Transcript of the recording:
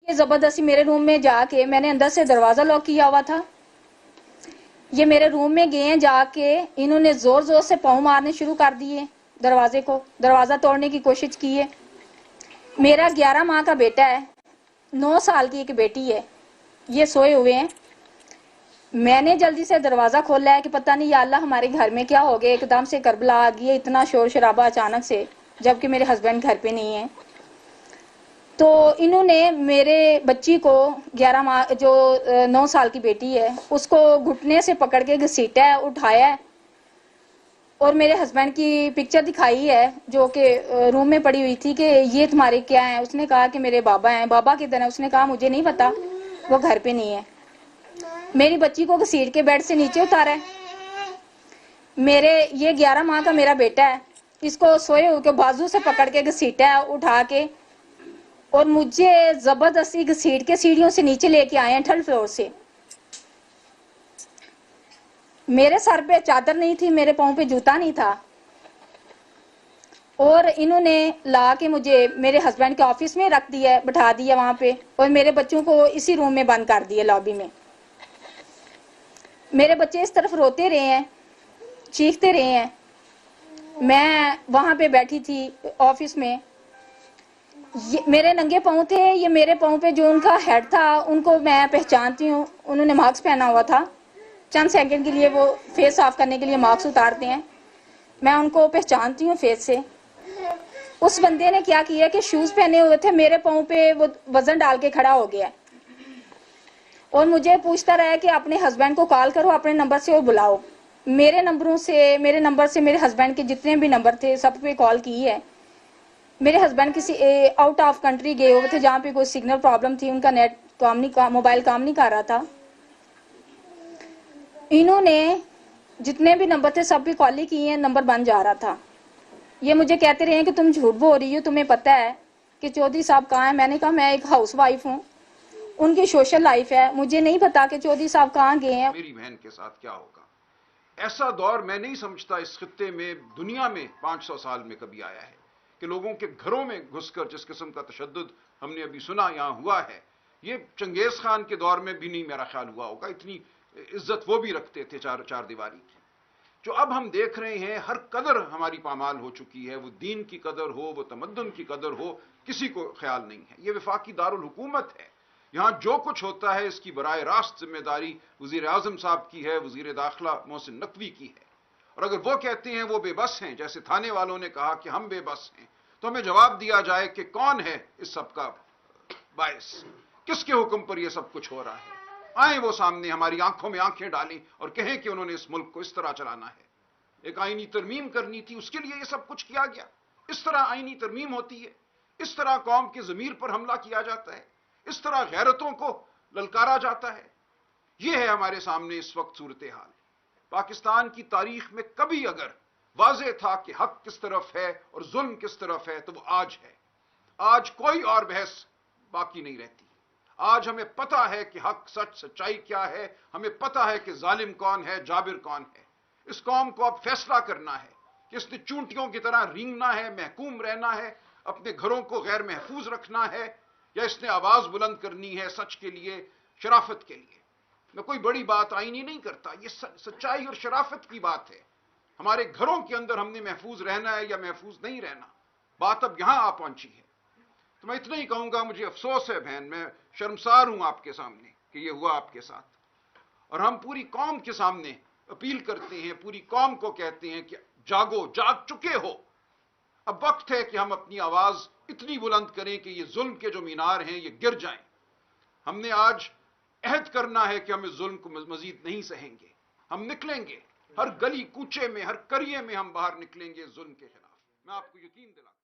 زبردستی میرے روم میں جا کے میں نے اندر سے دروازہ لاک کیا ہوا تھا. یہ میرے روم میں گئے ہیں, جا کے انہوں نے زور زور سے پاؤں مارنے شروع کر دیے دروازے کو, دروازہ توڑنے کی کوشش کی ہے. میرا 11 ماہ کا بیٹا ہے, 9 سال کی ایک بیٹی ہے, یہ سوئے ہوئے ہیں. میں نے جلدی سے دروازہ کھولا ہے کہ پتہ نہیں یا اللہ ہمارے گھر میں کیا ہو گیا, ایک دم سے کربلا آ گئی ہے, اتنا شور شرابہ اچانک سے, جبکہ میرے ہسبینڈ گھر پہ نہیں ہیں. تو انہوں نے میرے بچی کو 11 ماہ جو 9 سال کی بیٹی ہے اس کو گھٹنے سے پکڑ کے گھسیٹا ہے, اٹھایا ہے, اور میرے ہسبینڈ کی پکچر دکھائی ہے جو کہ روم میں پڑی ہوئی تھی کہ یہ تمہارے کیا ہیں. اس نے کہا کہ میرے بابا ہیں. بابا کدھر ہیں؟ اس نے کہا مجھے نہیں پتا, وہ گھر پہ نہیں ہے. میری بچی کو گھسیٹ کے بیڈ سے نیچے اتارا ہے. یہ 11 ماہ کا میرا بیٹا ہے, اس کو سوئے ہو کے بازو سے پکڑ کے گھسیٹا ہے اٹھا کے, اور مجھے زبردستی گھسیٹ کے سیڑھیوں سے نیچے لے کے آئے ہیں 3rd فلور سے. میرے سر پہ چادر نہیں تھی, میرے پاؤں پہ جوتا نہیں تھا, اور انہوں نے لا کے مجھے میرے ہسبینڈ کے آفس میں رکھ دیا, بٹھا دیا وہاں پہ, اور میرے بچوں کو اسی روم میں بند کر دیا لابی میں. میرے بچے اس طرف روتے رہے ہیں, چیختے رہے ہیں. میں وہاں پہ بیٹھی تھی آفس میں, میرے ننگے پاؤں تھے. یہ میرے پاؤں پہ جو ان کا ہیڈ تھا ان کو میں پہچانتی ہوں, انہوں نے ماسک پہنا ہوا تھا. چند سیکنڈ کے لیے وہ فیس صاف کرنے کے لیے ماسک اتارتے ہیں, میں ان کو پہچانتی ہوں فیس سے. اس بندے نے کیا کیا کہ شوز پہنے ہوئے تھے, میرے پاؤں پہ وہ وزن ڈال کے کھڑا ہو گیا, اور مجھے پوچھتا رہا کہ اپنے ہسبینڈ کو کال کرو, اپنے نمبر سے وہ بلاؤ. میرے نمبر سے میرے ہسبینڈ کے جتنے بھی نمبر تھے سب پہ کال کی ہے. میرے ہسبینڈ کسی آؤٹ آف کنٹری گئے ہوئے تھے جہاں پہ کوئی سگنل پرابلم تھی, ان کا نیٹ موبائل کام نہیں کر رہا تھا. انہوں نے جتنے بھی نمبر تھے سب پہ کال ہی کی ہیں, نمبر بن جا رہا تھا. یہ مجھے کہتے رہے ہیں کہ تم جھوٹ بول رہی ہو, تمہیں پتہ ہے کہ چودھری صاحب کہاں ہیں. میں نے کہا میں ایک ہاؤس وائف ہوں, ان کی سوشل لائف ہے, مجھے نہیں پتا کہ چودھری صاحب کہاں گئے ہیں. میری بہن کے ساتھ کیا ہوگا, ایسا دور میں نہیں سمجھتا اس خطے میں, دنیا میں 500 سال میں کبھی آیا ہے کہ لوگوں کے گھروں میں گھس کر جس قسم کا تشدد ہم نے ابھی سنا یہاں ہوا ہے. یہ چنگیز خان کے دور میں بھی نہیں میرا خیال ہوا ہوگا. اتنی عزت وہ بھی رکھتے تھے چار دیواری کی. جو اب ہم دیکھ رہے ہیں ہر قدر ہماری پامال ہو چکی ہے, وہ دین کی قدر ہو, وہ تمدن کی قدر ہو, کسی کو خیال نہیں ہے. یہ وفاقی دارالحکومت ہے, یہاں جو کچھ ہوتا ہے اس کی براہ راست ذمہ داری وزیر اعظم صاحب کی ہے, وزیر داخلہ محسن نقوی کی ہے. اور اگر وہ کہتے ہیں وہ بے بس ہیں, جیسے تھانے والوں نے کہا کہ ہم بے بس ہیں, تو ہمیں جواب دیا جائے کہ کون ہے اس سب کا باعث, کس کے حکم پر یہ سب کچھ ہو رہا ہے. آئیں وہ سامنے, ہماری آنکھوں میں آنکھیں ڈالیں اور کہیں کہ انہوں نے اس ملک کو اس طرح چلانا ہے. ایک آئینی ترمیم کرنی تھی, اس کے لیے یہ سب کچھ کیا گیا. اس طرح آئینی ترمیم ہوتی ہے, اس طرح قوم کے ضمیر پر حملہ کیا جاتا ہے, اس طرح غیرتوں کو للکارا جاتا ہے. یہ ہے ہمارے سامنے اس وقت صورتحال. پاکستان کی تاریخ میں کبھی اگر واضح تھا کہ حق کس طرف ہے اور ظلم کس طرف ہے تو وہ آج ہے. آج کوئی اور بحث باقی نہیں رہتی. آج ہمیں پتہ ہے کہ حق سچائی کیا ہے, ہمیں پتہ ہے کہ ظالم کون ہے, جابر کون ہے. اس قوم کو اب فیصلہ کرنا ہے کہ اس نے چونٹیوں کی طرح رینگنا ہے, محکوم رہنا ہے, اپنے گھروں کو غیر محفوظ رکھنا ہے, یا اس نے آواز بلند کرنی ہے سچ کے لیے, شرافت کے لیے. میں کوئی بڑی بات آئینی نہیں کرتا, یہ سچائی اور شرافت کی بات ہے. ہمارے گھروں کے اندر ہم نے محفوظ رہنا ہے یا محفوظ نہیں رہنا, بات اب یہاں آ پہنچی ہے. تو میں اتنا ہی کہوں گا, مجھے افسوس ہے بہن, میں شرمسار ہوں آپ کے سامنے کہ یہ ہوا آپ کے ساتھ. اور ہم پوری قوم کے سامنے اپیل کرتے ہیں, پوری قوم کو کہتے ہیں کہ جاگو, جاگ چکے ہو. اب وقت ہے کہ ہم اپنی آواز اتنی بلند کریں کہ یہ ظلم کے جو مینار ہیں یہ گر جائیں. ہم نے آج عہد کرنا ہے کہ ہم اس ظلم کو مزید نہیں سہیں گے. ہم نکلیں گے, ہر گلی کوچے میں, ہر قریے میں ہم باہر نکلیں گے اس ظلم کے خلاف. میں آپ کو یقین دلاتا ہوں.